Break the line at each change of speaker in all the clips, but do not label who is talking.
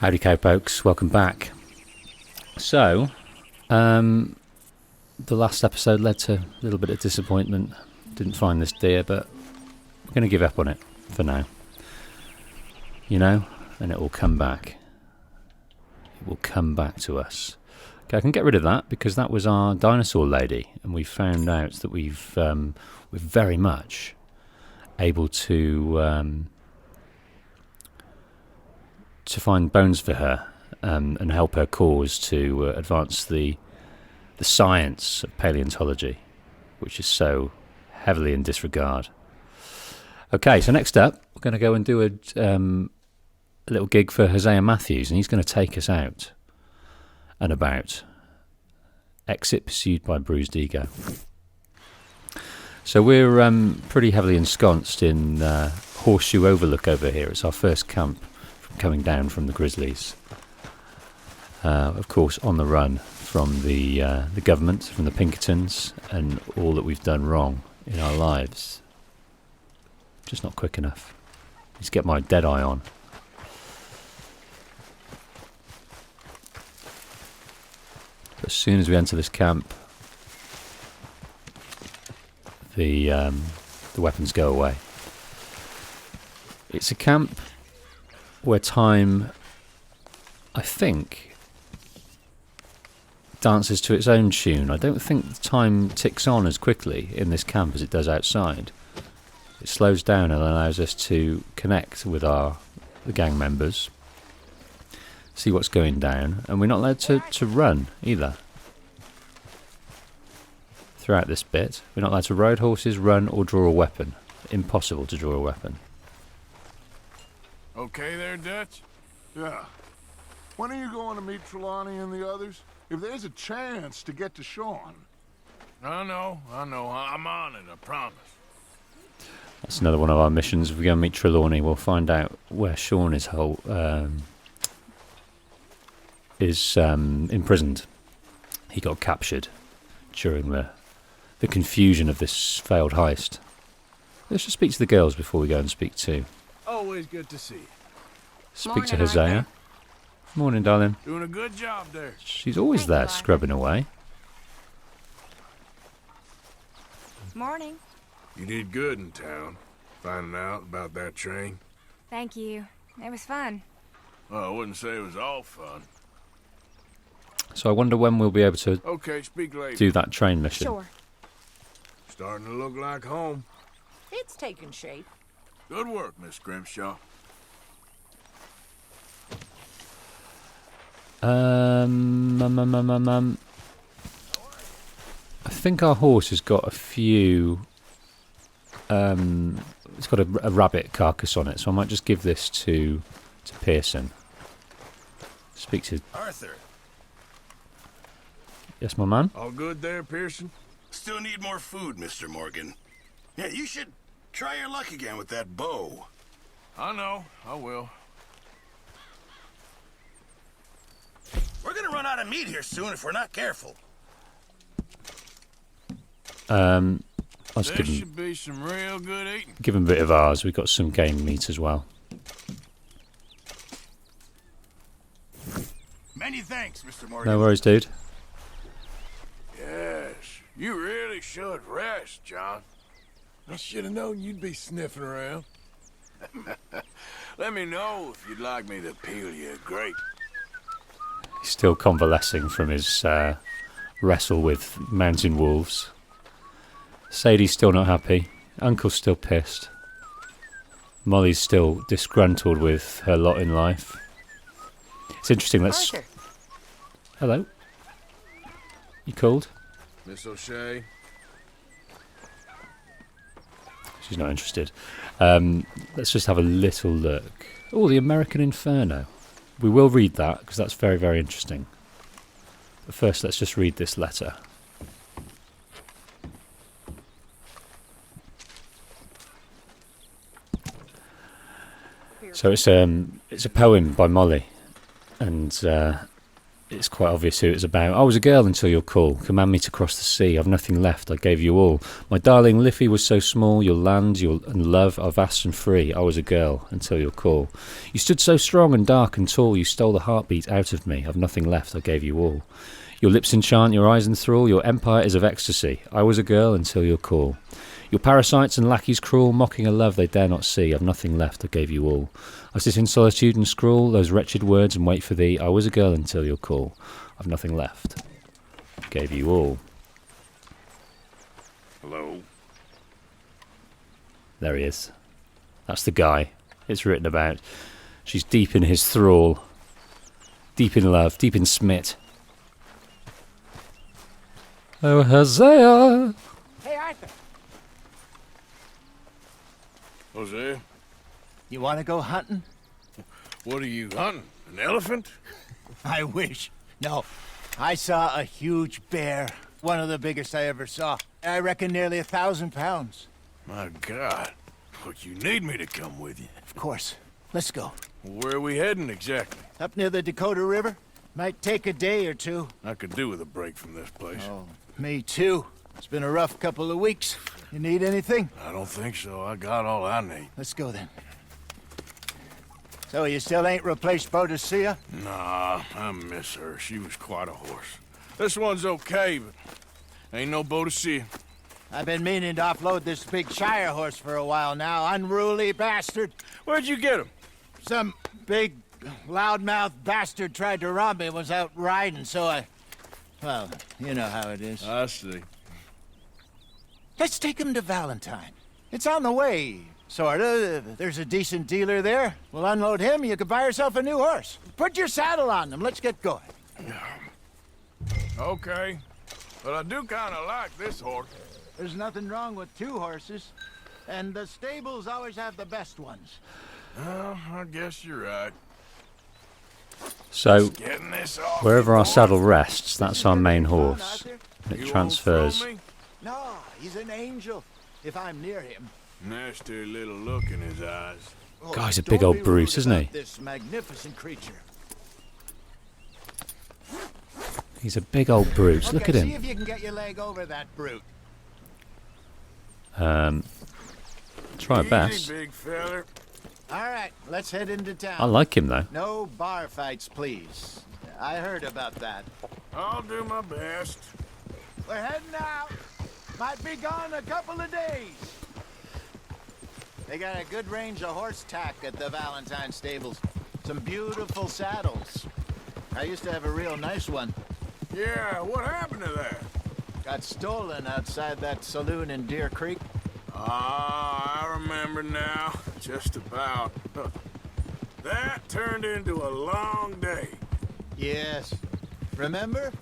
Howdy cowpokes, welcome back. So, the last episode led to a little bit of disappointment. Didn't find this deer, but we're going to give up on it for now. You know, and it will come back. It will come back to us. Okay, I can get rid of that because that was our dinosaur lady, and we found out that we're very much able to find bones for her and help her cause to advance the science of paleontology, which is so heavily in disregard. Okay, so next up, we're going to go and do a little gig for Hosea Matthews, and he's going to take us out and about. Exit pursued by Bruised Ego. So we're pretty heavily ensconced in Horseshoe Overlook over here. It's our first camp coming down from the grizzlies, of course on the run from the government, from the Pinkertons, and all that we've done wrong in our lives. Just not quick enough. Let's get my dead eye on. But as soon as we enter this camp, the weapons go away. It's a camp where time, I think, dances to its own tune. I don't think time ticks on as quickly in this camp as it does outside. It slows down and allows us to connect with the gang members, see what's going down, and we're not allowed to run either. Throughout this bit, we're not allowed to ride horses, run, or draw a weapon. Impossible to draw a weapon.
Okay there, Dutch?
Yeah. When are you going to meet Trelawney and the others? If there's a chance to get to Sean.
I know. I'm on it, I promise.
That's another one of our missions. If we go and meet Trelawney, we'll find out where Sean is imprisoned. He got captured during the confusion of this failed heist. Let's just speak to the girls before we go and speak to
Always good to see you.
to Hosea. Morning, darling.
Doing a good job there.
She's always
Thank
there,
you,
scrubbing away.
Morning.
You did good in town, finding out about that train.
Thank you. It was fun.
Well, I wouldn't say it was all fun.
So I wonder when we'll be able to
Okay, speak later.
do that train mission.
Sure.
Starting to look like home.
It's taking shape.
Good work, Miss Grimshaw.
I think our horse has got a few. It's got a rabbit carcass on it, so I might just give this to Pearson. Speak to.
Arthur,
Yes, my man.
All good there, Pearson?
still need more food, Mr. Morgan. Yeah, you should try your luck again with that bow.
I know, I will.
We're gonna run out of meat here soon if we're not careful.
I'll just
There
give him,
should be some real good eating.
give him a bit of ours. We've got some game meat as well.
Many thanks, Mr. Morgan.
No worries, dude.
Yes, you really should rest, John. I should have known you'd be sniffing around. Let me know if you'd like me to peel you a grape.
He's still convalescing from his wrestle with mountain wolves. Sadie's still not happy. Uncle's still pissed. Molly's still disgruntled with her lot in life. It's interesting. Let's.
Arthur.
Hello. You called?
Miss O'Shea?
She's not interested. Let's just have a little look. Oh, the American Inferno. We will read that because that's very, very interesting. But first, let's just read this letter. So it's a poem by Molly, and it's quite obvious who it's about. I was a girl until your call. Command me to cross the sea. I've nothing left. I gave you all. My darling Liffey was so small. Your land, and love are vast and free. I was a girl until your call. You stood so strong and dark and tall. You stole the heartbeat out of me. I've nothing left. I gave you all. Your lips enchant, your eyes enthrall. Your empire is of ecstasy. I was a girl until your call. Your parasites and lackeys cruel, mocking a love they dare not see. I've nothing left, I gave you all. I sit in solitude and scrawl those wretched words and wait for thee. I was a girl until your call. I've nothing left, I gave you all.
Hello?
There he is. That's the guy it's written about. She's deep in his thrall. Deep in love, deep in smit. Oh, Hosea!
Hey, Arthur.
Jose,
You want to go hunting?
what are you hunting? An elephant?
I wish. No. I saw a huge bear. One of the biggest I ever saw. I reckon nearly 1,000 pounds.
My God. Look, you need me to come with you.
Of course. Let's go.
Where are we heading exactly?
Up near the Dakota River. Might take a day or two.
I could do with a break from this place.
Oh, me too. It's been a rough couple of weeks. You need anything?
I don't think so. I got all I need.
Let's go then. So you still ain't replaced Boadicea?
Nah, I miss her. She was quite a horse. This one's okay, but ain't no Boadicea.
I've been meaning to offload this big Shire horse for a while now. Unruly bastard.
Where'd you get him?
Some big, loudmouth bastard tried to rob me and was out riding, so well, you know how it is.
I see.
Let's take him to Valentine. It's on the way, sorta. There's a decent dealer there. We'll unload him, you could buy yourself a new horse. Put your saddle on him, let's get going.
Okay. But I do kind of like this horse.
There's nothing wrong with two horses, and the stables always have the best ones.
Well, I guess you're right.
So,
Getting this off.
wherever our saddle rests, that's our main horse.
Arthur?
It
You
transfers.
won't throw me?
No, he's an angel, if I'm near him.
Nasty little look in his eyes.
Oh,
Guy's a
don't
big old
be
Bruce,
rude
isn't he?
about This magnificent creature.
He's a big old brute. Look at
See
him.
if you can get your leg over that brute.
Try
Easy,
best.
big feller.
All right, let's head into town.
I like him though.
No bar fights, please. I heard about that.
I'll do my best.
We're heading out. Might be gone a couple of days. They got a good range of horse tack at the Valentine stables. Some beautiful saddles. I used to have a real nice one.
Yeah, what happened to that?
Got stolen outside that saloon in Deer Creek.
Ah, I remember now. Just about. That turned into a long day.
Yes. Remember?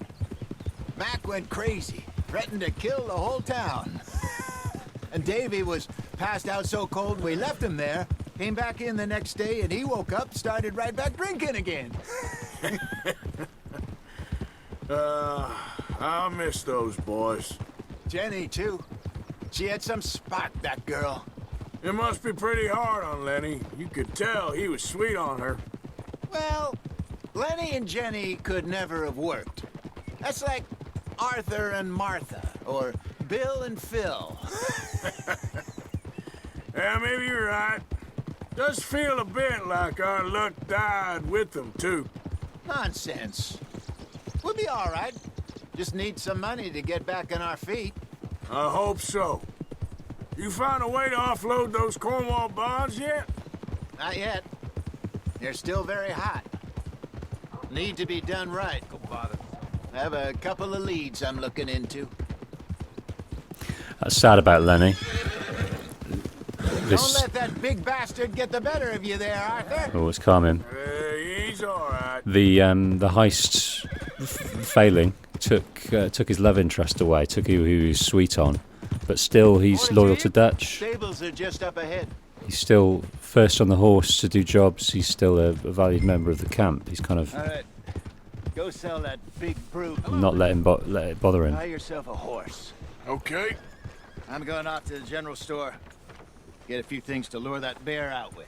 Mac went crazy, threatened to kill the whole town. And Davy was passed out so cold we left him there, came back in the next day, and he woke up, started right back drinking again.
I miss those boys.
Jenny, too. She had some spark, that girl.
It must be pretty hard on Lenny. You could tell he was sweet on her.
Well, Lenny and Jenny could never have worked. That's like Arthur and Martha, or Bill and Phil.
Yeah, maybe you're right. Does feel a bit like our luck died with them, too.
Nonsense. We'll be all right. Just need some money to get back on our feet.
I hope so. You found a way to offload those Cornwall bonds yet?
Not yet. They're still very hot. Need to be done right. I have a couple of leads I'm looking into.
That's sad about Lenny.
Don't
This.
let that big bastard get the better of you there, Arthur.
Oh, it's coming.
He's all right.
The heist failing took his love interest away. Took who he was sweet on, but still he's loyal to Dutch.
Stables are just up ahead.
He's still first on the horse to do jobs. He's still a valued member of the camp. He's kind of
All right. Go sell that big brute.
not let it bother him.
Buy yourself a horse.
Okay.
I'm going off to the general store. Get a few things to lure that bear out with.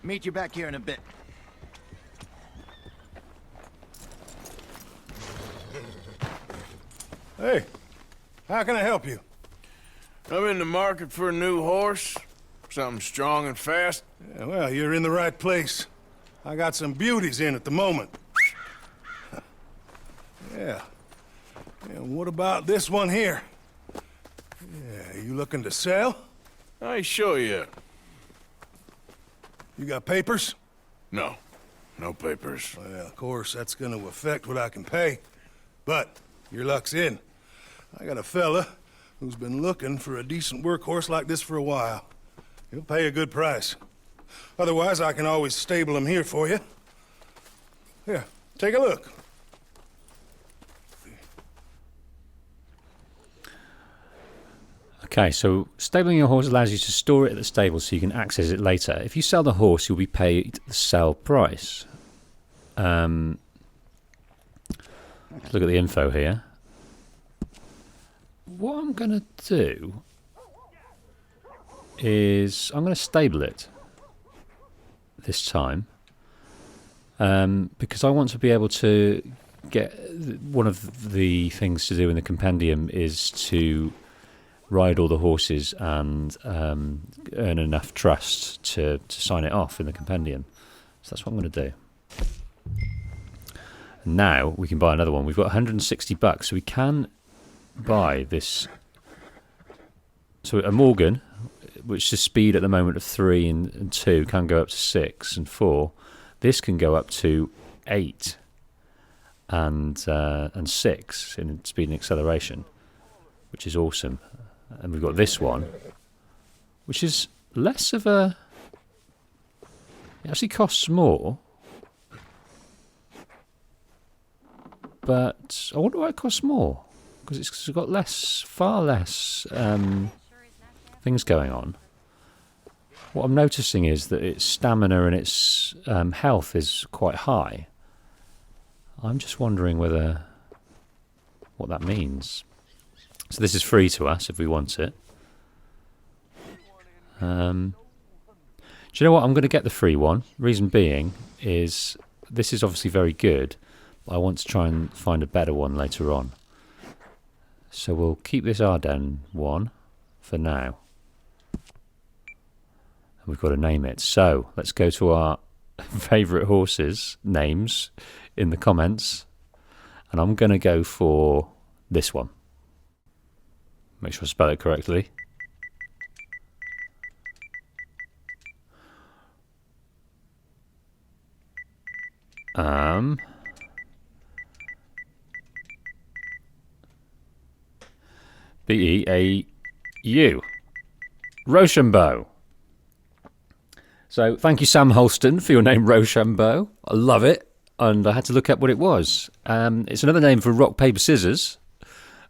Meet you back here in a bit.
Hey, how can I help you?
I'm in the market for a new horse. Something strong and fast.
Yeah, well, you're in the right place. I got some beauties in at the moment. Yeah. And what about this one here? Yeah, you looking to sell?
I ain't sure yet.
You got papers?
No. No papers.
Well, of course, that's gonna affect what I can pay. But your luck's in. I got a fella who's been looking for a decent workhorse like this for a while. He'll pay a good price. Otherwise, I can always stable him here for you. Here, take a look.
Okay, so stabling your horse allows you to store it at the stable so you can access it later. If you sell the horse, you'll be paid the sell price. Look at the info here. What I'm going to do is I'm going to stable it this time because I want to be able to get one of the things to do in the compendium is to ride all the horses and earn enough trust to sign it off in the compendium. So that's what I'm going to do. Now we can buy another one. We've got 160 bucks, so we can buy this. So a Morgan, which is speed at the moment of 3 and 2, can go up to 6 and 4. This can go up to 8 and 6 in speed and acceleration, which is awesome. And we've got this one, which is less of a... It actually costs more. But I wonder why it costs more. Because it's got far less things going on. What I'm noticing is that its stamina and its health is quite high. I'm just wondering what that means. So this is free to us if we want it. Do you know what? I'm going to get the free one. Reason being is this is obviously very good, but I want to try and find a better one later on. So we'll keep this Arden one for now. And we've got to name it. So let's go to our favourite horses names in the comments. And I'm going to go for this one. Make sure I spell it correctly. B-E-A-U. Rochambeau. So thank you, Sam Holston, for your name, Rochambeau. I love it. And I had to look up what it was. It's another name for rock, paper, scissors,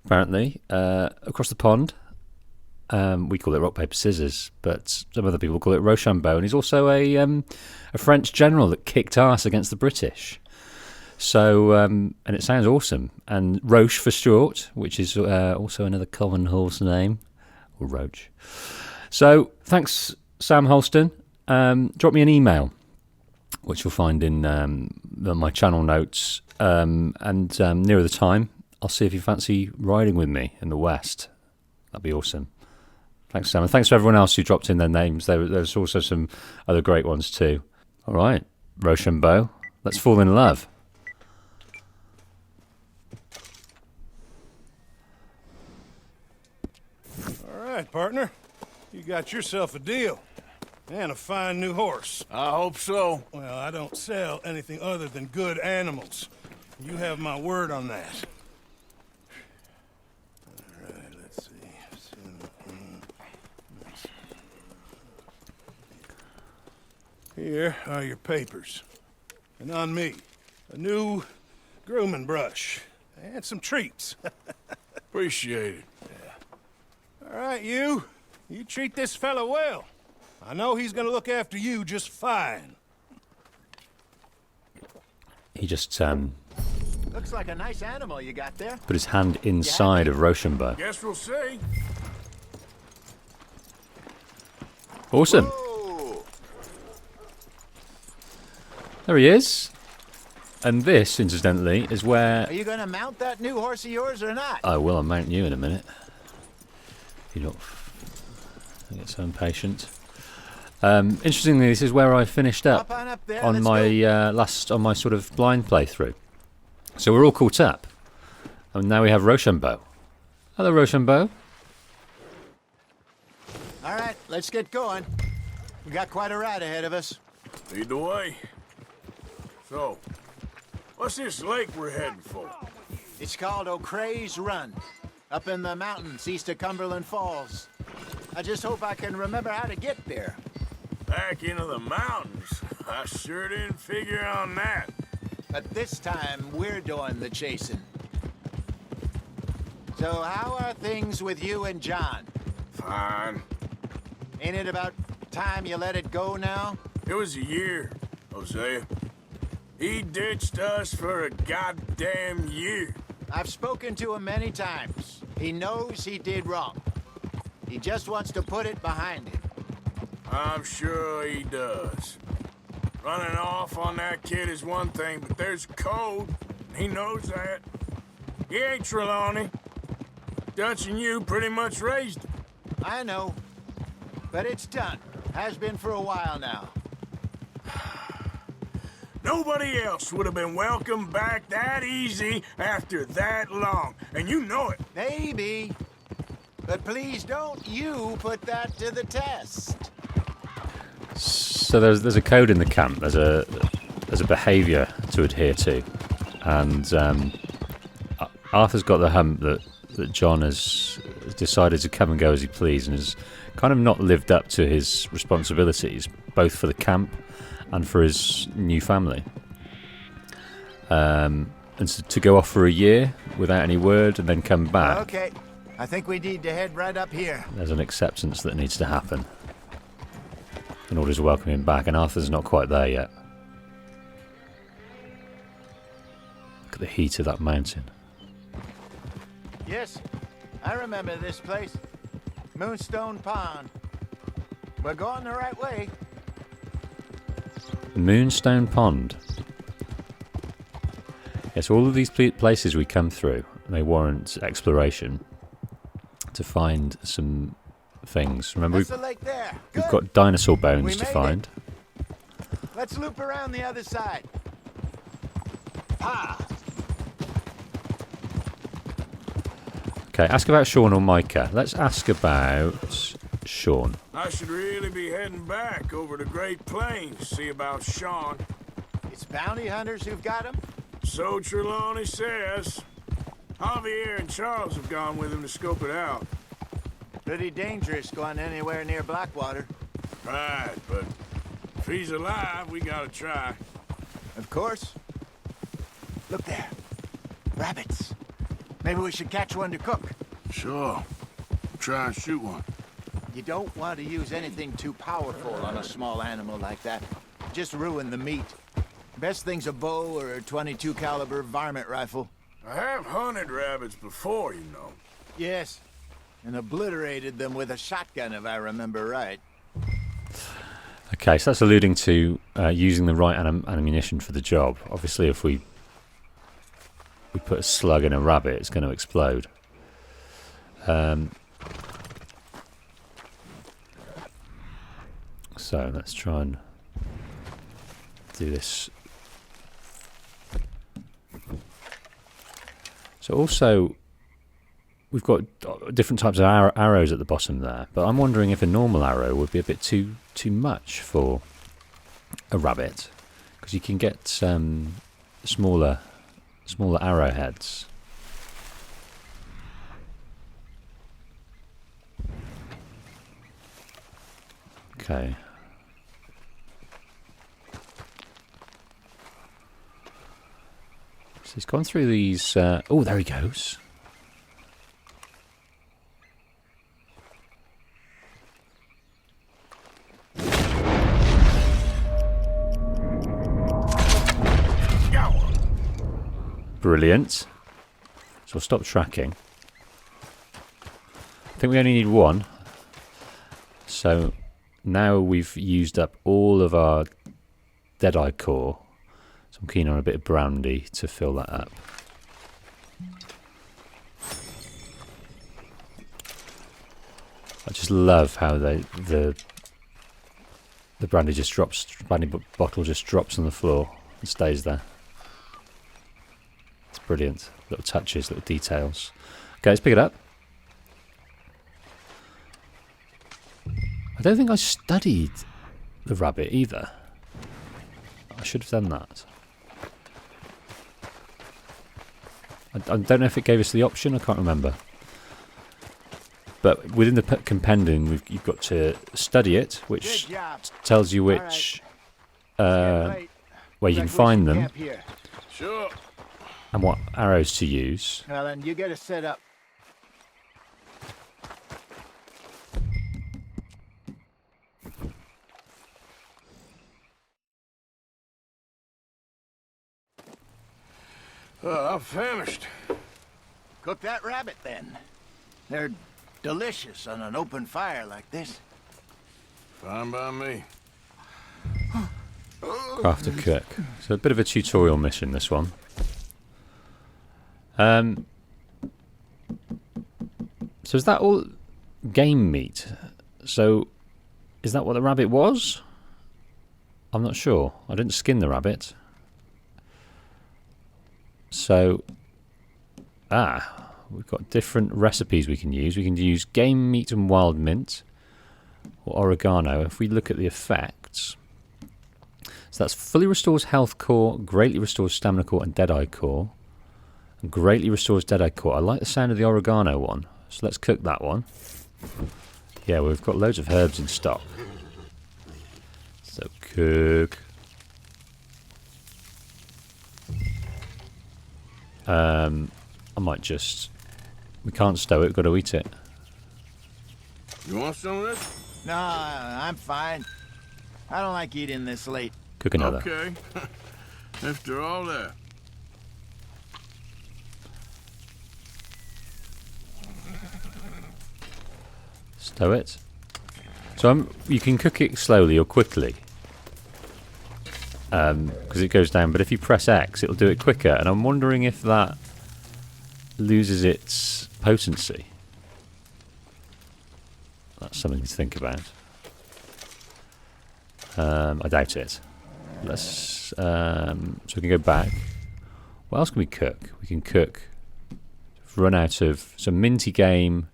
apparently, across the pond. We call it rock, paper, scissors, but some other people call it Rochambeau. And he's also a French general that kicked ass against the British. So, and it sounds awesome. And Roche for short, which is also another common horse name, or Roach. So, thanks, Sam Holston. Drop me an email, which you'll find in my channel notes. And nearer the time, I'll see if you fancy riding with me in the West. That'd be awesome. Thanks, Sam. And thanks to everyone else who dropped in their names. There's also some other great ones too. All right, Rochambeau, let's fall in love.
All right, partner. You got yourself a deal. And a fine new horse.
I hope so.
Well, I don't sell anything other than good animals. You have my word on that. All right, let's see. Here are your papers. And on me, a new grooming brush. And some treats.
Appreciate it.
All right, you treat this fella well. I know he's gonna look after you just fine.
He just
Looks like a nice animal you got there.
put his hand inside of Rochambeau.
Guess we'll see.
Awesome.
Whoa.
There he is. And this, incidentally, is where...
Are you gonna mount that new horse of yours or not?
I will. I'll mount you in a minute. You don't get so impatient. Interestingly, this is where I finished up
Hop on up there,
on
let's
my
go.
on my sort of blind playthrough. So we're all caught up, and now we have Rochambeau. Hello, Rochambeau.
All right, let's get going. We got quite a ride ahead of us.
Lead the way. So, what's this lake we're heading for?
It's called O'Creagh's Run, up in the mountains east of Cumberland Falls. I just hope I can remember how to get there.
Back into the mountains? I sure didn't figure on that.
But this time, we're doing the chasing. So how are things with you and John?
Fine.
Ain't it about time you let it go now?
It was a year, Hosea. He ditched us for a goddamn year.
I've spoken to him many times. He knows he did wrong. He just wants to put it behind him.
I'm sure he does. Running off on that kid is one thing, but there's code. He knows that. He ain't Trelawney. Dutch and you pretty much raised him.
I know. But it's done. Has been for a while now.
Nobody else would have been welcomed back that easy after that long. And you know it.
Maybe. But please don't you put that to the test.
So there's a code in the camp. There's a behaviour to adhere to, and Arthur's got the hump that John has decided to come and go as he please, and has kind of not lived up to his responsibilities, both for the camp and for his new family. And so to go off for a year without any word and then come back.
Okay. I think we need to head right up here.
There's an acceptance that needs to happen in order to welcome him back, and Arthur's not quite there yet. Look at the heat of that mountain.
Yes, I remember this place. Moonstone Pond. We're going the right way.
Moonstone Pond. Yes, all of these places we come through, they warrant exploration to find some things. Remember,
That's the lake there.
we've
Good.
got dinosaur
We
bones to
made
find.
Let's loop around the other side. Ha!
Okay, ask about Sean or Micah. Let's ask about Sean.
I should really be heading back over to Great Plains to see about Sean.
It's bounty hunters who've got him.
So Trelawney says. Javier and Charles have gone with him to scope it out.
Pretty dangerous going anywhere near Blackwater.
Right, but if he's alive, we gotta try.
Of course. Look there. Rabbits. Maybe we should catch one to cook.
Sure. Try and shoot one.
You don't want to use anything too powerful on a small animal like that. Just ruin the meat. Best thing's a bow or a .22 caliber varmint rifle.
I have hunted rabbits before, you know.
Yes, and obliterated them with a shotgun, if I remember right.
Okay, so that's alluding to using the right ammunition for the job. Obviously, if we put a slug in a rabbit, it's going to explode. So let's try and do this. So also, we've got different types of arrows at the bottom there, but I'm wondering if a normal arrow would be a bit too much for a rabbit, because you can get smaller arrowheads. Okay. So he's gone through these... oh, there he goes. Brilliant. So we'll stop tracking. I think we only need one. So now we've used up all of our Deadeye core. So I'm keen on a bit of brandy to fill that up. I just love how the brandy just drops, brandy bottle just drops on the floor and stays there. It's brilliant. Little touches, little details. Okay, let's pick it up. I don't think I studied the rabbit either. I should have done that. I don't know if it gave us the option, I can't remember. But within the compendium, you've got to study it, which tells you which where you can find them,
Sure.
and what arrows to use.
Well, then you get to set up.
I'm famished.
Cook that rabbit, then. They're delicious on an open fire like this.
Fine by me.
Craft a cook. So a bit of a tutorial mission, this one. So is that all game meat? So is that what the rabbit was? I'm not sure. I didn't skin the rabbit. So, we've got different recipes we can use. We can use game meat and wild mint, or oregano. If we look at the effects, so that's fully restores health core, greatly restores stamina core and deadeye core, and greatly restores deadeye core. I like the sound of the oregano one, so let's cook that one. Yeah, we've got loads of herbs in stock. So cook. I might just... We can't stow it, we've got to eat it.
You want some of this?
No, I'm fine. I don't like eating this late.
Cook another.
Okay. After all that.
Stow it. So you can cook it slowly or quickly. Because it goes down, but if you press X, it'll do it quicker. And I'm wondering if that loses its potency. That's something to think about. I doubt it. Let's. So we can go back. What else can we cook? We can cook. Run out of some minty game.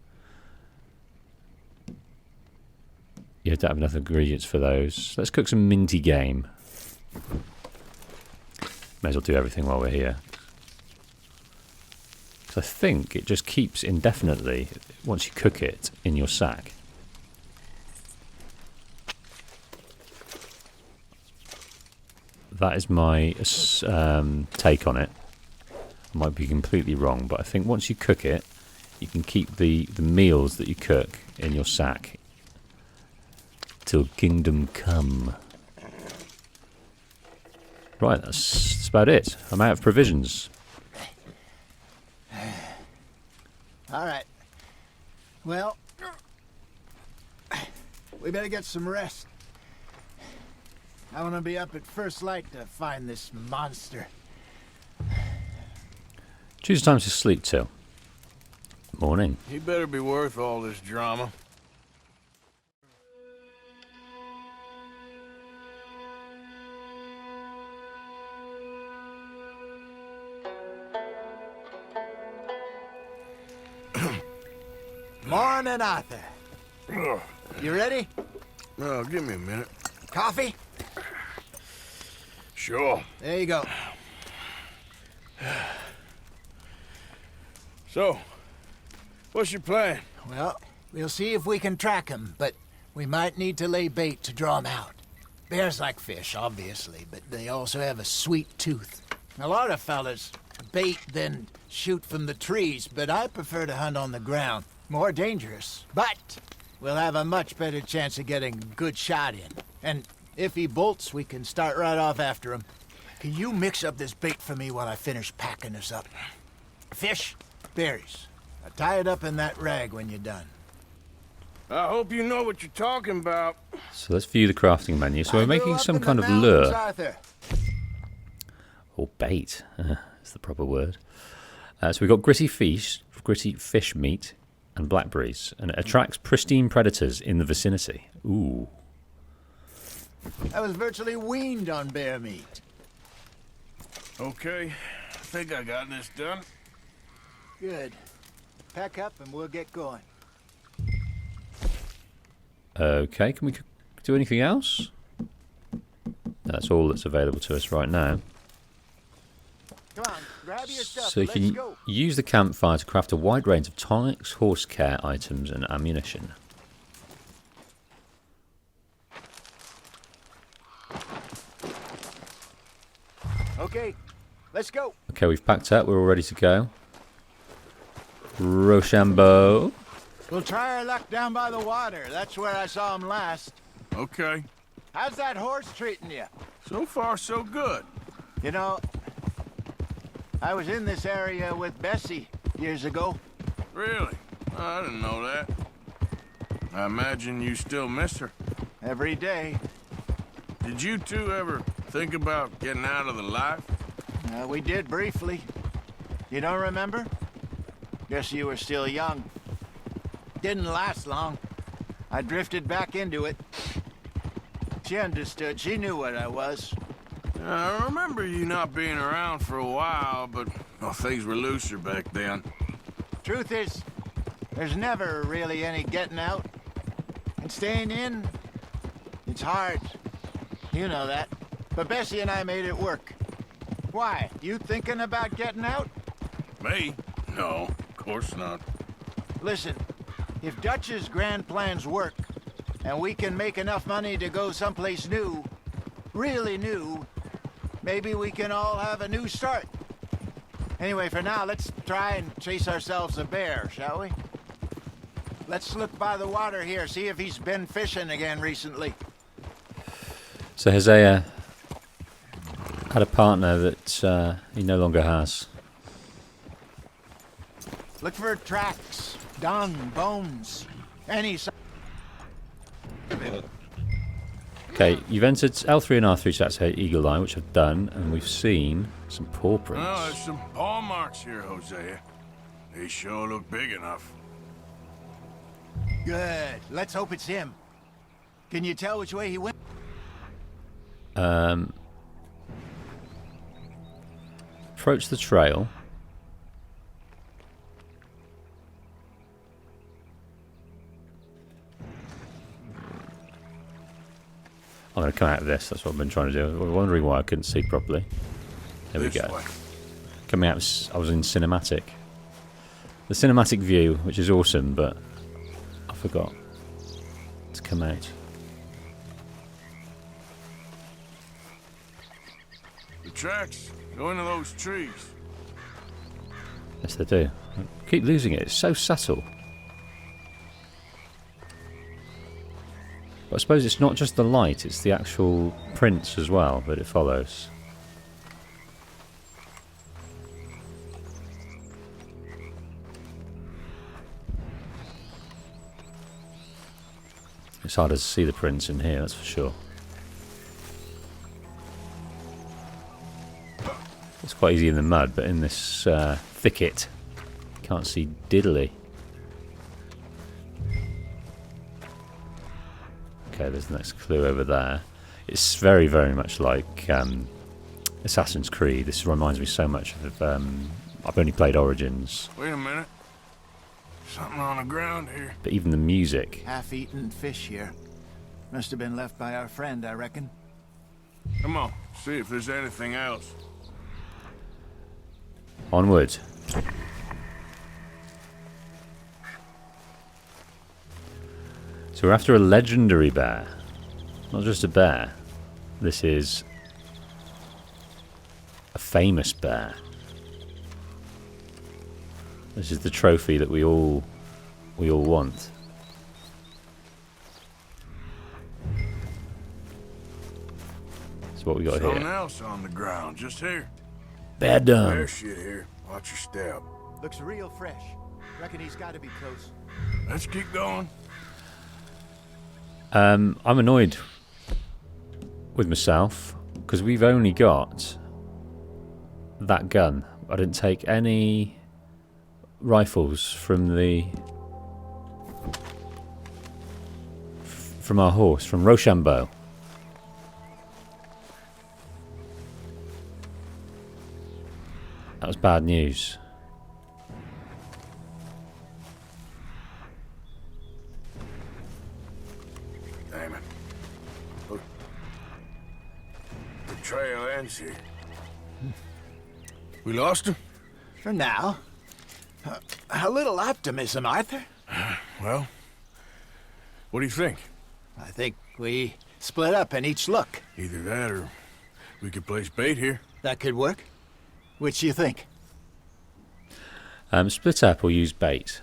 You don't have enough ingredients for those. Let's cook some minty game. May as well do everything while we're here. Because I think it just keeps indefinitely once you cook it in your sack. That is my take on it. I might be completely wrong, but I think once you cook it, you can keep the meals that you cook in your sack till kingdom come. Right, that's about it. I'm out of provisions.
All right. Well, we better get some rest. I want to be up at first light to find this monster.
Choose a time to sleep till. Morning.
He better be worth all this drama.
Morning, Arthur. You ready?
Oh, give me a minute.
Coffee?
Sure.
There you go.
So, what's your plan?
Well, we'll see if we can track him, but we might need to lay bait to draw him out. Bears like fish, obviously, but they also have a sweet tooth. A lot of fellas bait, then shoot from the trees, but I prefer to hunt on the ground. More dangerous, but we'll have a much better chance of getting a good shot in. And if he bolts, we can start right off after him. Can you mix up this bait for me while I finish packing this up? Fish, berries. Now tie it up in that rag when you're done.
I hope you know what you're talking about.
So let's view the crafting menu. So we're making some kind of
mountains,
lure.
Arthur.
Or bait, is the proper word. So we've got gritty fish meat and blackberries, and it attracts pristine predators in the vicinity. Ooh.
I was virtually weaned on bear meat.
Okay, I think I got this done.
Good. Pack up and we'll get going.
Okay, can we do anything else? That's all that's available to us right now.
Come on, grab your stuff.
So you
Let's
can
go.
use the campfire to craft a wide range of tonics, horse care items, and ammunition.
Okay, let's go.
Okay, we've packed up. We're all ready to go. Rochambeau.
We'll try our luck down by the water. That's where I saw him last.
Okay.
How's that horse treating you?
So far, so good.
You know, I was in this area with Bessie years ago.
Really? I didn't know that. I imagine you still miss her.
Every day.
Did you two ever think about getting out of the life?
We did briefly. You don't remember? Guess you were still young. Didn't last long. I drifted back into it. She understood. She knew what I was.
I remember you not being around for a while, but well, things were looser back then.
Truth is, there's never really any getting out. And staying in, it's hard. You know that. But Bessie and I made it work. Why? You thinking about getting out?
Me? No, of course not.
Listen, if Dutch's grand plans work, and we can make enough money to go someplace new, really new, maybe we can all have a new start. Anyway, for now, let's try and chase ourselves a bear, shall we? Let's look by the water here, see if he's been fishing again recently.
So Hosea had a partner that he no longer has.
Look for tracks, dung, bones, any sign.
Okay, you've entered L3 and R3, so that's Eagle Eye, which I've done, and we've seen some paw prints.
Oh, there's some paw marks here, Hosea. They sure look big enough.
Good. Let's hope it's him. Can you tell which way he went?
Approach the trail. I'm going to come out of this. That's what I've been trying to do. I was wondering why I couldn't see properly. There we
This
go.
way.
Coming out, I was in cinematic. The cinematic view, which is awesome, but I forgot to come out.
The tracks go into those trees.
Yes, they do. I keep losing it. It's so subtle. But I suppose it's not just the light, it's the actual prints as well that it follows. It's harder to see the prints in here, that's for sure. It's quite easy in the mud, but in this thicket, you can't see diddly. Okay, there's the next clue over there. It's very, very much like Assassin's Creed. This reminds me so much of... I've only played Origins.
Wait a minute. Something on the ground here.
But even the music...
Half-eaten fish here. Must have been left by our friend, I reckon.
Come on, see if there's anything else.
Onward. So we're after a legendary bear. Not just a bear. This is a famous bear. This is the trophy that we all want. So what we got
Something
here?
else on the ground, just here.
Bear dung.
There's shit here. Watch your step.
Looks real fresh. Reckon he's got to be close.
Let's keep going.
I'm annoyed with myself because we've only got that gun. I didn't take any rifles from our horse, from Rochambeau. That was bad news.
Damn it. Look. The trail ends here. We lost him?
For now. A little optimism, Arthur.
Well, what do you think?
I think we split up and each look.
Either that or we could place bait here.
That could work. Which do you think?
Split up or use bait.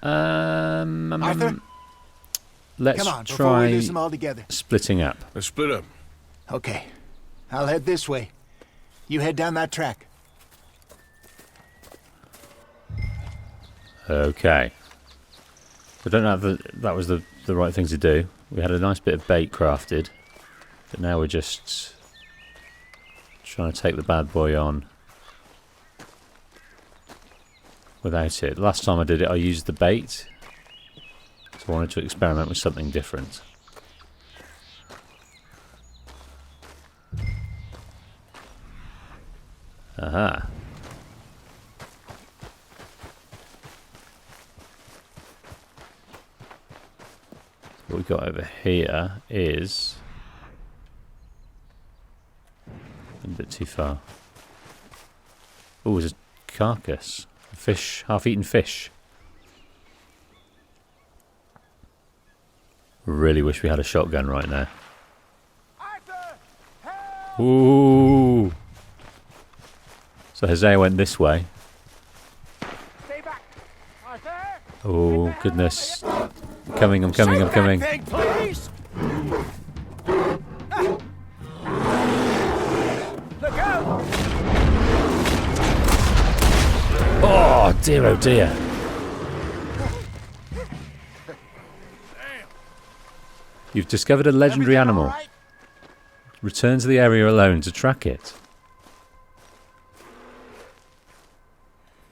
Arthur?
Let's
Come on, before we
try
lose them all together.
splitting up.
Let's split up.
Okay. I'll head this way. You head down that track.
Okay. I don't know if that was the right thing to do. We had a nice bit of bait crafted, but now we're just trying to take the bad boy on without it. Last time I did it, I used the bait, so I wanted to experiment with something different. Aha. What we've got over here is a bit too far. Oh, there's a carcass. A fish, half-eaten fish. Really wish we had a shotgun right now. Ooh. So Hosea went this way. Oh, goodness. I'm coming.
Thing, please. Look out!
Oh dear, oh dear. You've discovered a legendary
Everything all
animal.
right?
Return to the area alone to track it.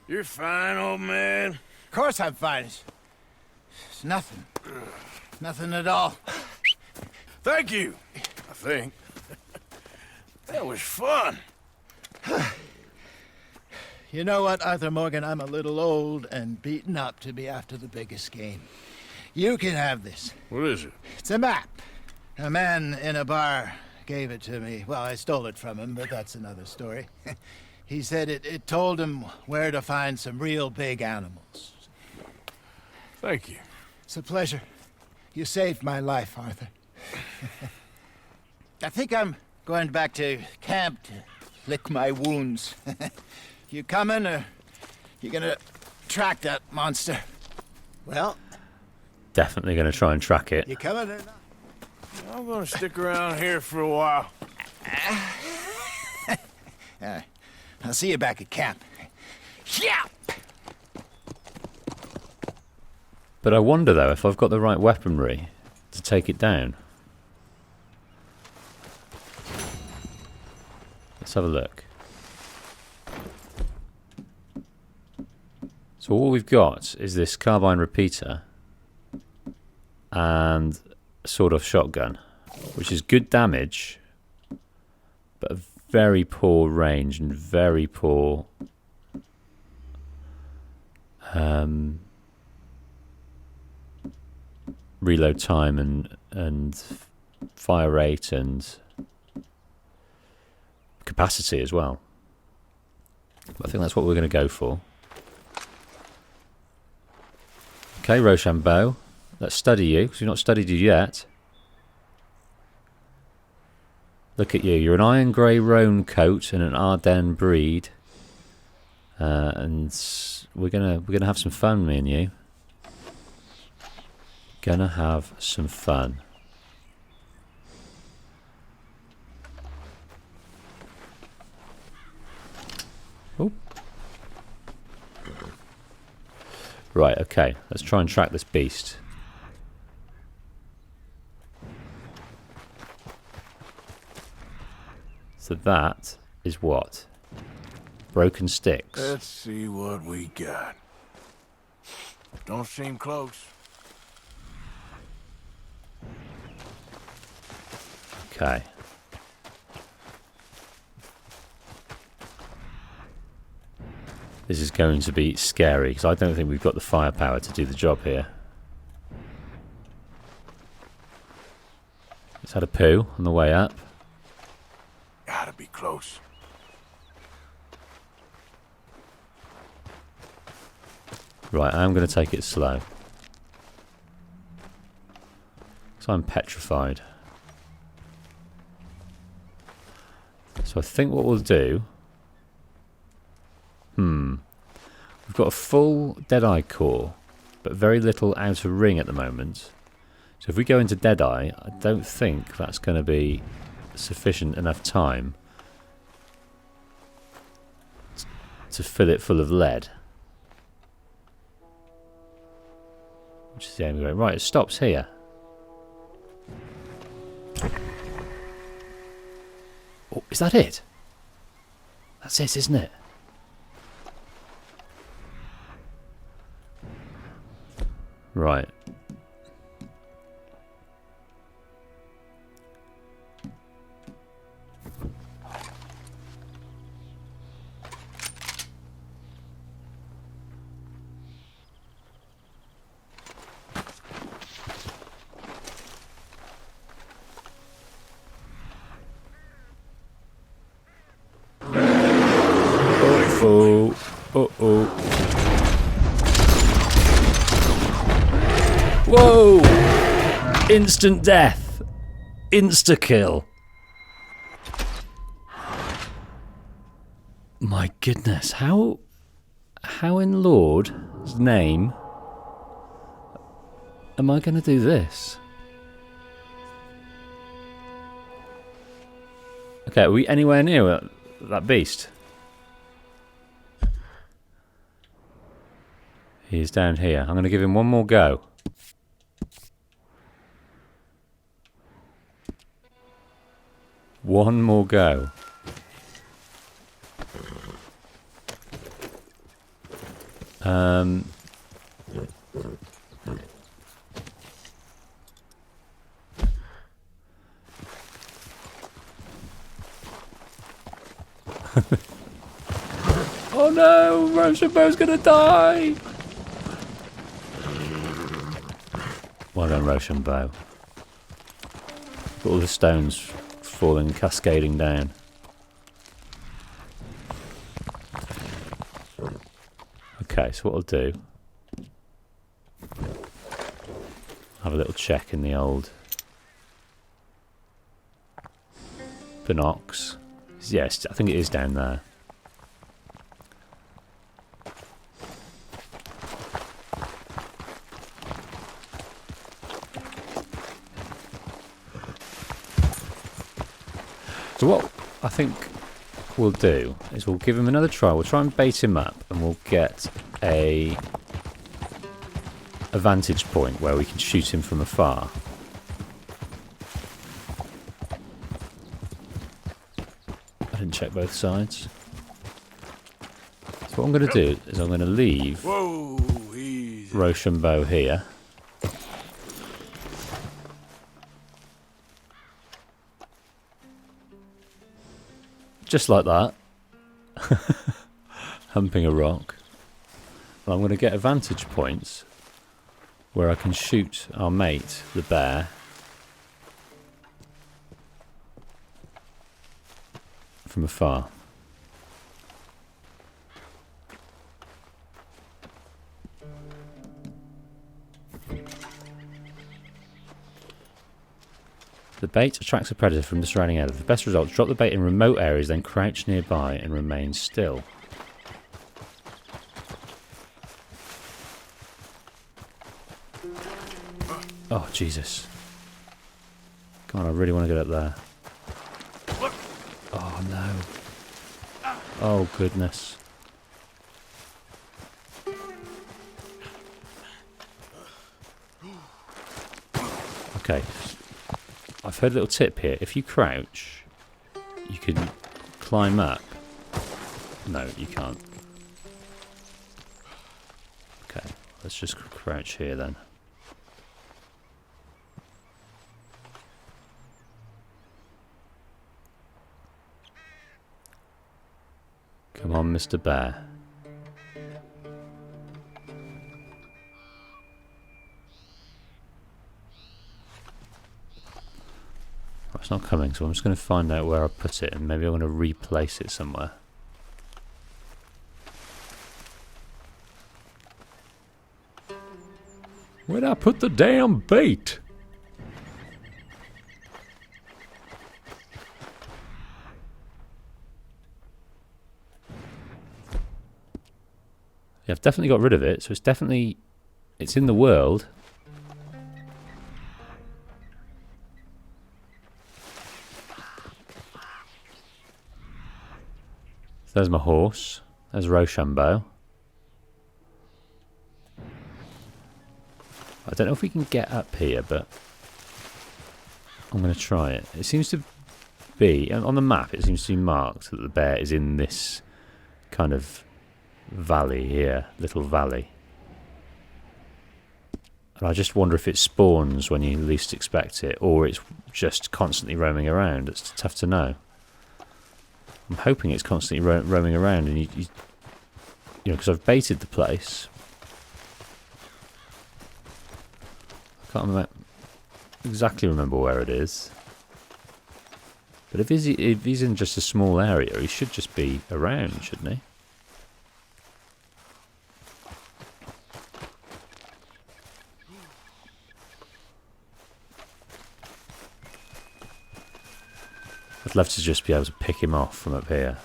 You're fine, old man.
Of course I'm fine. It's nothing. Nothing at all.
Thank you, I think. That was fun.
You know what, Arthur Morgan? I'm a little old and beaten up to be after the biggest game. You can have this.
What is it?
It's a map. A man in a bar gave it to me. Well, I stole it from him, but that's another story. He said it told him where to find some real big animals.
Thank you.
It's a pleasure. You saved my life, Arthur. I think I'm going back to camp to lick my wounds. You coming, or you gonna track that monster? Well,
Definitely going to try and track it.
you coming or not?
I'm gonna stick around here for a while.
I'll see you back at camp. Yeah!
But I wonder, though, if I've got the right weaponry to take it down. Let's have a look. So all we've got is this carbine repeater and a sawed-off shotgun, which is good damage, but a very poor range and very poor reload time and fire rate and capacity as well. But I think that's what we're going to go for. Okay, Rochambeau, let's study you, because we've not studied you yet. Look at you. You're an iron grey roan coat and an Ardennes breed, and we're gonna have some fun, me and you. Gonna have some fun. Oh. Right, okay. Let's try and track this beast. So that is what? Broken sticks.
Let's see what we got. Don't seem close.
Okay. This is going to be scary because I don't think we've got the firepower to do the job here. It's had a poo on the way up.
Gotta be close.
Right, I'm going to take it slow. So I'm petrified. So I think what we'll do... We've got a full Deadeye core, but very little outer ring at the moment. So if we go into Deadeye, I don't think that's going to be sufficient enough time to fill it full of lead. Which is the only way. Right, it stops here. Oh, is that it? That's it, isn't it? Right. Uh-oh. Uh-oh. Whoa! Instant death. Insta-kill. My goodness, how in Lord's name am I going to do this? Okay, are we anywhere near that beast? He's down here. I'm going to give him one more go. One more go. Oh no, Rochambeau's gonna die! Well done, Rochambeau. Got all the stones falling, cascading down. Okay, so what I'll do... have a little check in the old... binocs. Yes, I think it is down there. So what I think we'll do is we'll give him another try. We'll try and bait him up and we'll get a vantage point where we can shoot him from afar. I didn't check both sides. So what I'm going to do is I'm going to leave Rochambeau here. Just like that. Humping a rock. And I'm going to get a vantage point where I can shoot our mate, the bear, from afar. The bait attracts a predator from the surrounding area. The best results: drop the bait in remote areas, then crouch nearby and remain still. Oh, Jesus. Come on, I really want to get up there. Oh, no. Oh, goodness. Okay. I've heard a little tip here. If you crouch, you can climb up No, you can't. Okay, let's just crouch here then. Come on, Mr. Bear. Oh, it's not coming, so I'm just going to find out where I put it, and maybe I'm going to replace it somewhere. Where'd I put the damn bait? Yeah, I've definitely got rid of it, so it's in the world. So there's my horse. There's Rochambeau. I don't know if we can get up here, but I'm going to try it. It seems to be, on the map, it seems to be marked that the bear is in this kind of valley here, little valley. And I just wonder if it spawns when you least expect it, or it's just constantly roaming around. It's tough to know. I'm hoping it's constantly roaming around, and you know, because I've baited the place. I can't exactly remember where it is. But if he's in just a small area, he should just be around, shouldn't he? I'd love to just be able to pick him off from up here.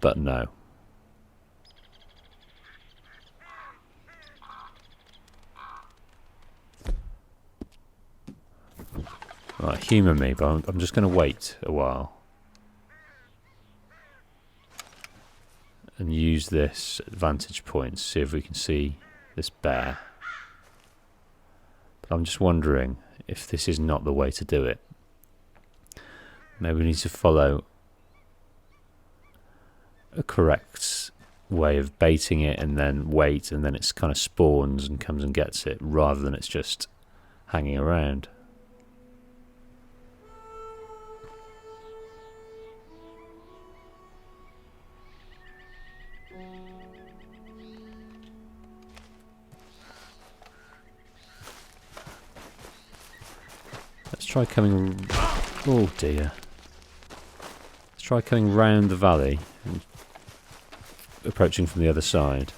But no. Right, humour me, but I'm just going to wait a while. And use this vantage point to see if we can see this bear. But I'm just wondering if this is not the way to do it. Maybe we need to follow a correct way of baiting it and then wait, and then it's kind of spawns and comes and gets it, rather than it's just hanging around. Let's try coming... Oh dear. Let's try coming round the valley and approaching from the other side.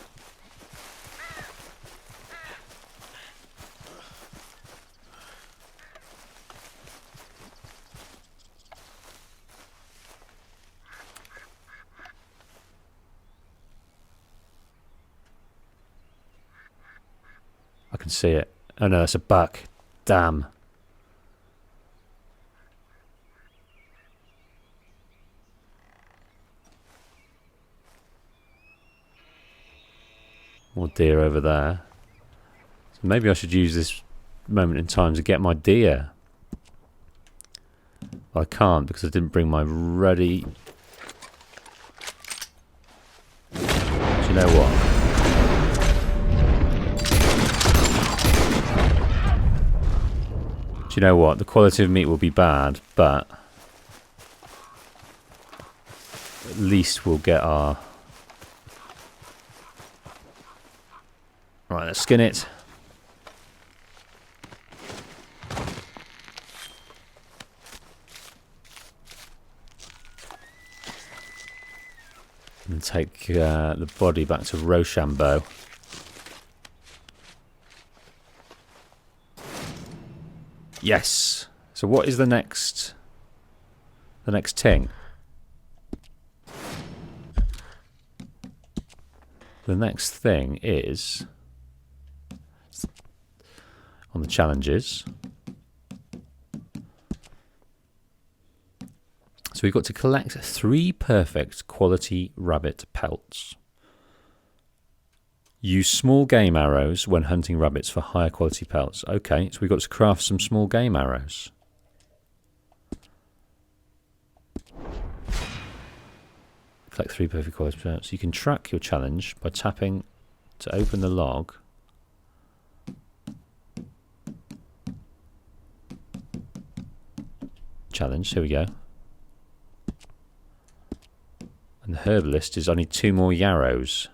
I can see it. Oh no, that's a buck. Damn. More deer over there. So maybe I should use this moment in time to get my deer. But I can't because I didn't bring my ready... Do you know what? Do you know what? The quality of meat will be bad, but at least we'll get our... Right, let's skin it. And take the body back to Rochambeau. Yes. So what is the next thing? The next thing is on the challenges. So we've got to collect 3 perfect quality rabbit pelts. Use small game arrows when hunting rabbits for higher quality pelts. Okay, so we've got to craft some small game arrows. Collect 3 perfect coins per hour. So you can track your challenge by tapping to open the log. Challenge, here we go. And the herbalist is only 2 more yarrows.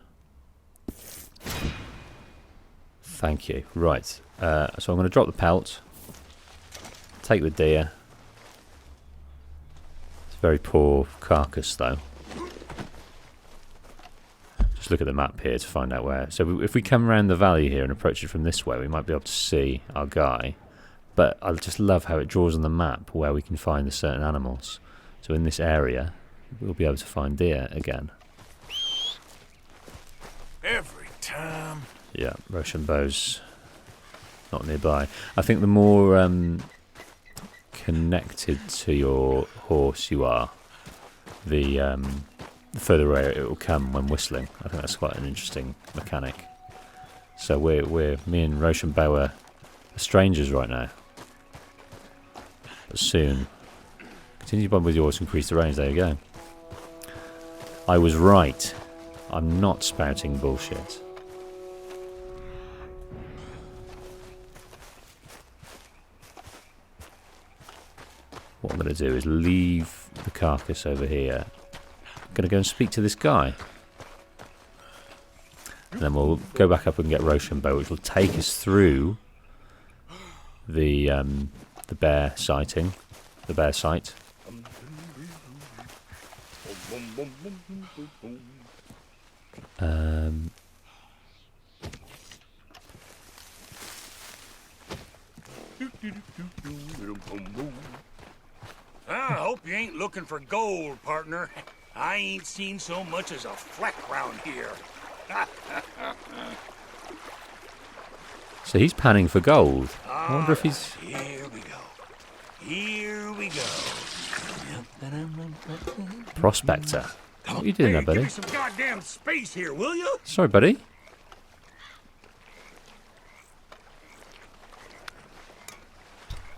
Thank you. Right. So I'm going to drop the pelt. Take the deer. It's a very poor carcass though. Just look at the map here to find out where. So if we come around the valley here and approach it from this way, we might be able to see our guy. But I just love how it draws on the map where we can find the certain animals. So in this area, we'll be able to find deer again.
Every time.
Yeah, Rochambeau's not nearby. I think the more connected to your horse you are, the further away it will come when whistling. I think that's quite an interesting mechanic. So me and Rochambeau are strangers right now. But soon, continue to bond with your horse, increase the range. There you go. I was right. I'm not spouting bullshit. What I'm going to do is leave the carcass over here. I'm going to go and speak to this guy. And then we'll go back up and get Rochambeau, which will take us through the bear sighting. The bear site.
I hope you ain't looking for gold, partner. I ain't seen so much as a fleck round here.
So he's panning for gold. I wonder if he's...
Here we go. Here we go.
Prospector. What are you doing there, buddy?
Give me some goddamn space here, will you?
Sorry, buddy.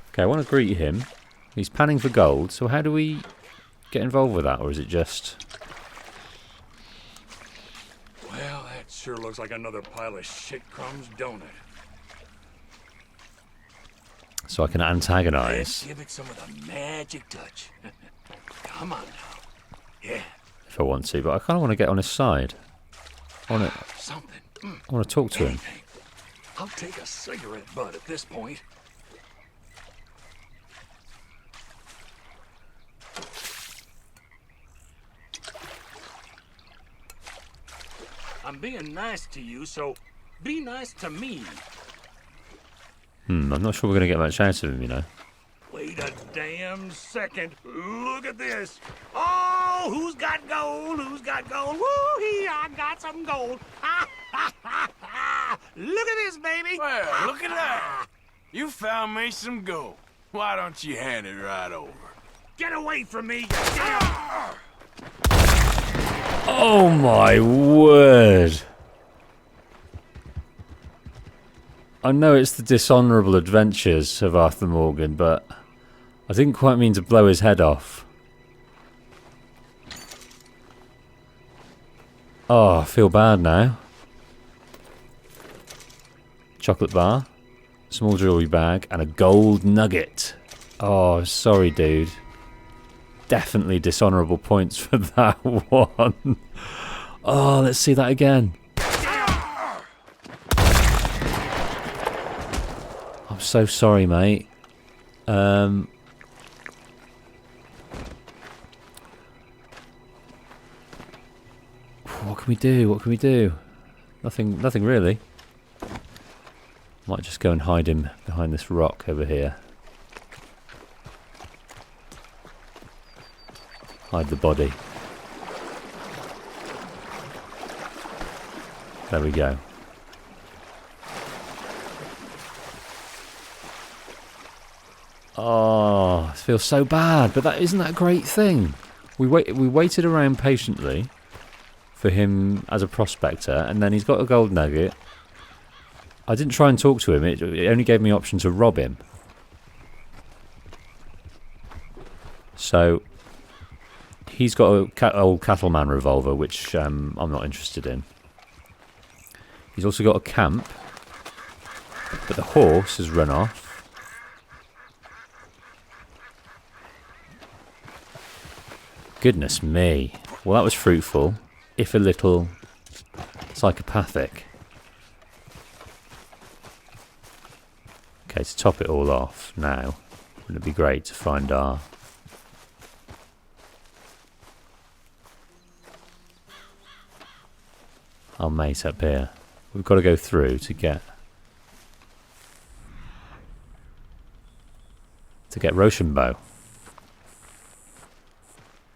Okay, I want to greet him. He's panning for gold, so how do we get involved with that, or is it just...
Well, that sure looks like another pile of shit crumbs, don't it?
So I can antagonise?
Let's give it some of the magic touch. Come on now. Yeah.
If I want to, but I kind of want to get on his side. I want
Something.
to talk to him.
Anything. I'll take a cigarette butt at this point. I'm being nice to you, so be nice to me.
I'm not sure we're going to get much out of him, you know.
Wait a damn second. Look at this. Oh, who's got gold? Who's got gold? Woo-hee, I got some gold. Look at this, baby.
Well, look at that. You found me some gold. Why don't you hand it right over?
Get away from me, you damn...
Oh my word! I know it's the dishonourable adventures of Arthur Morgan, but I didn't quite mean to blow his head off. Oh, I feel bad now. Chocolate bar, small jewellery bag, and a gold nugget. Oh, sorry, dude. Definitely dishonourable points for that one. Oh, let's see that again. I'm so sorry, mate. What can we do? What can we do? Nothing really. Might just go and hide him behind this rock over here. Hide the body. There we go. Oh, it feels so bad, but isn't that a great thing? We waited around patiently for him as a prospector, and then he's got a gold nugget. I didn't try and talk to him, it only gave me the option to rob him. He's got a old cattleman revolver, which I'm not interested in. He's also got a camp, but the horse has run off. Goodness me. Well, that was fruitful, if a little psychopathic. Okay, to top it all off now, wouldn't it be great to find our mate up here. We've got to go through to get Rochambeau,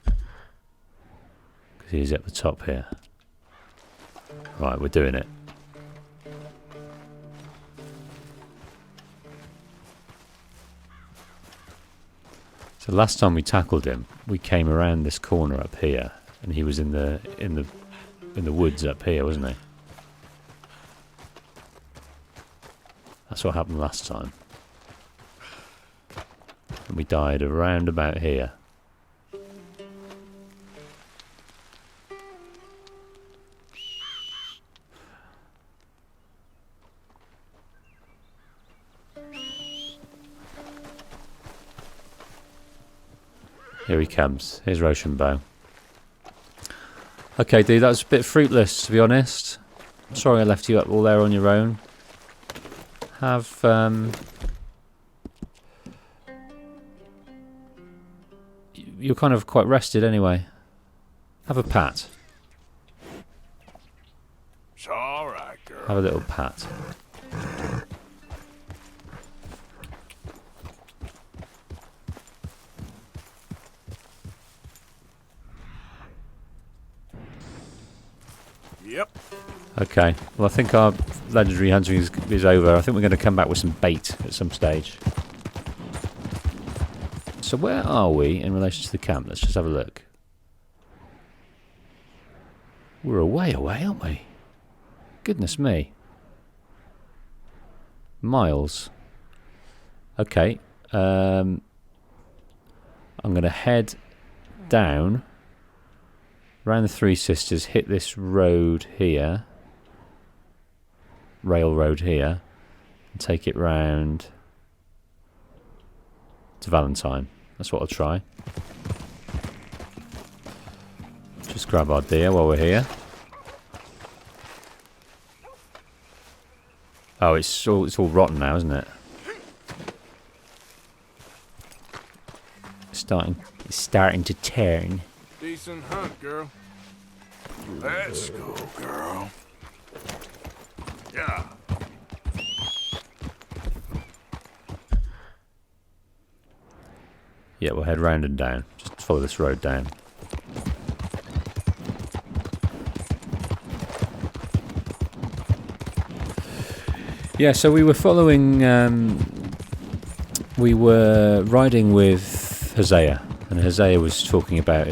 because he's at the top here. Right, we're doing it. So last time we tackled him, we came around this corner up here, and he was in the woods up here, wasn't he? That's what happened last time. And we died around about here. Here he comes. Here's Rochambeau. Okay, dude, that was a bit fruitless, to be honest. Sorry I left you up all there on your own. Have, you're kind of quite rested anyway. Have a pat.
It's all right, girl.
Have a little pat.
Yep.
Okay, well I think our legendary hunting is over. I think we're going to come back with some bait at some stage. So where are we in relation to the camp? Let's just have a look. We're a way away, aren't we? Goodness me. Miles. Okay. I'm going to head down around the Three Sisters, hit this road here, railroad here, and take it round to Valentine. That's what I'll try. Just grab our deer while we're here. Oh, it's all rotten now, isn't it? It's starting to turn.
Decent hunt, girl. Let's go, girl. Yeah.
Yeah, we'll head round and down. Just follow this road down. Yeah, so we were following... we were riding with Hosea, and Hosea was talking about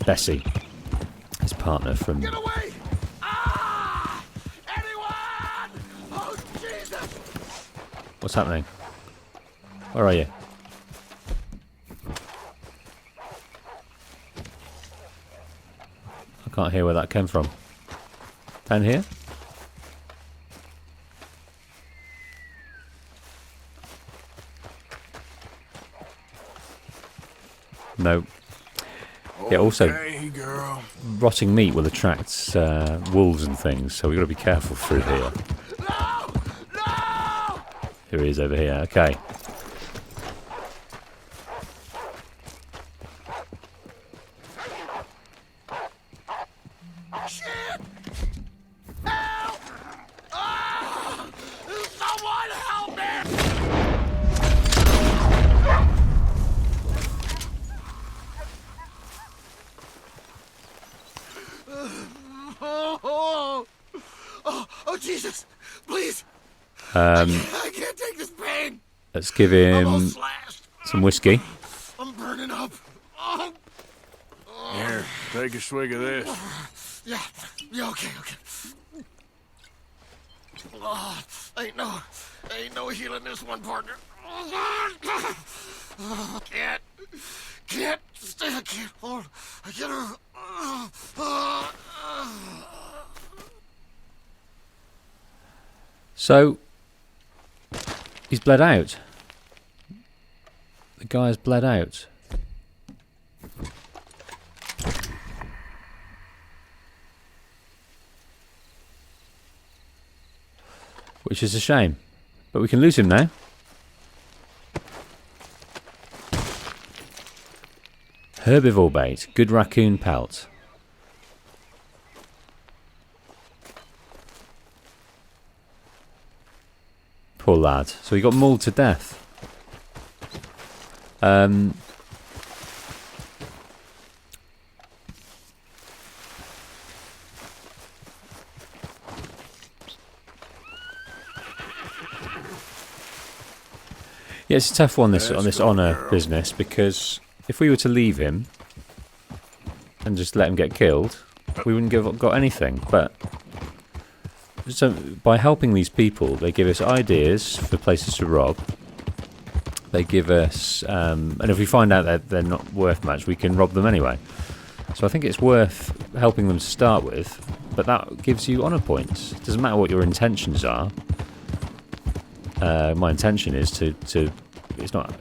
Bessie, his partner from...
Get away! Ah! Anyone! Oh, Jesus!
What's happening? Where are you? I can't hear where that came from. Down here? No. Yeah, also,
Okay, girl.
rotting meat will attract wolves and things, so we've got to be careful through here.
No! No!
Here he is over here. Okay.
Shit! Help! Ah! Someone help me! Oh, Jesus! Please! I can't take this pain!
Let's give
I'm all
him
slashed!
some whiskey.
I'm burning up! Oh!
Here, take a swig of this.
Yeah, okay. Oh, ain't no healing this one, partner. can't hold. I can't.
So, he's bled out. The guy's bled out. Which is a shame. But we can lose him now. Herbivore bait. Good raccoon pelt. Poor lad. So he got mauled to death. Yeah, it's a tough one on this honour business, because if we were to leave him and just let him get killed, we wouldn't got anything. But so by helping these people, they give us ideas for places to rob. They give us, and if we find out that they're not worth much, we can rob them anyway. So I think it's worth helping them to start with, but that gives you honour points. It doesn't matter what your intentions are. My intention is to it's not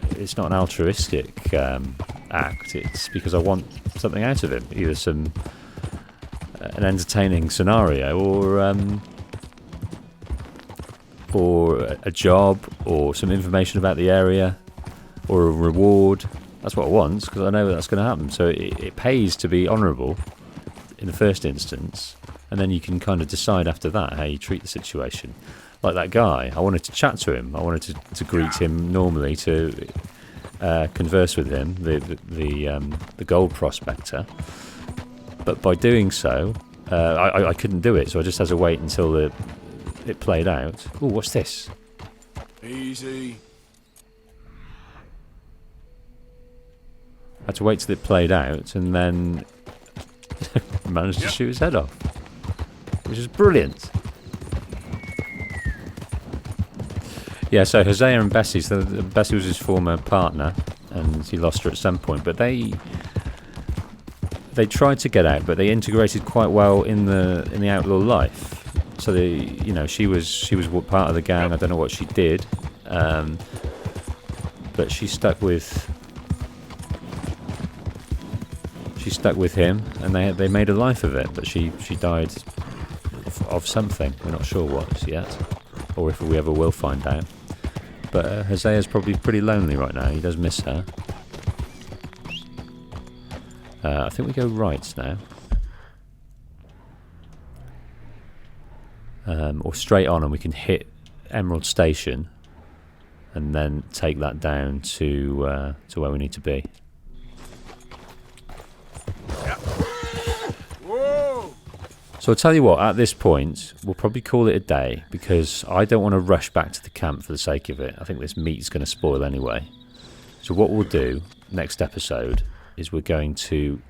an altruistic act. It's because I want something out of him, either an entertaining scenario or a job or some information about the area or a reward. That's what I want, because I know that's going to happen. So it pays to be honourable in the first instance, and then you can kind of decide after that how you treat the situation. Like that guy, I wanted to chat to him. I wanted to greet him normally, to converse with him, the gold prospector. But by doing so, I couldn't do it. So I just had to wait until it played out. Oh, what's this?
Easy.
I had to wait till it played out, and then managed to shoot his head off, which is brilliant. Yeah, so Hosea and Bessie, so Bessie was his former partner, and he lost her at some point, but they tried to get out, but they integrated quite well in the outlaw life. So she was part of the gang. I don't know what she did, but she stuck with him, and they made a life of it. But she died of something. We're not sure what yet, or if we ever will find out. But Hosea's probably pretty lonely right now. He does miss her. I think we go right now. Or straight on, and we can hit Emerald Station and then take that down to where we need to be. So I'll tell you what, at this point, we'll probably call it a day, because I don't want to rush back to the camp for the sake of it. I think this meat's going to spoil anyway. So what we'll do next episode is we're going to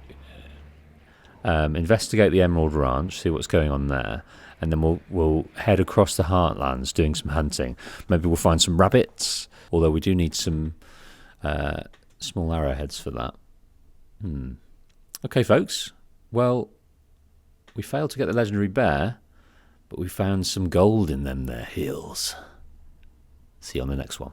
investigate the Emerald Ranch, see what's going on there, and then we'll head across the Heartlands doing some hunting. Maybe we'll find some rabbits, although we do need some small arrowheads for that. Okay, folks. Well, we failed to get the legendary bear, but we found some gold in them there hills. See you on the next one.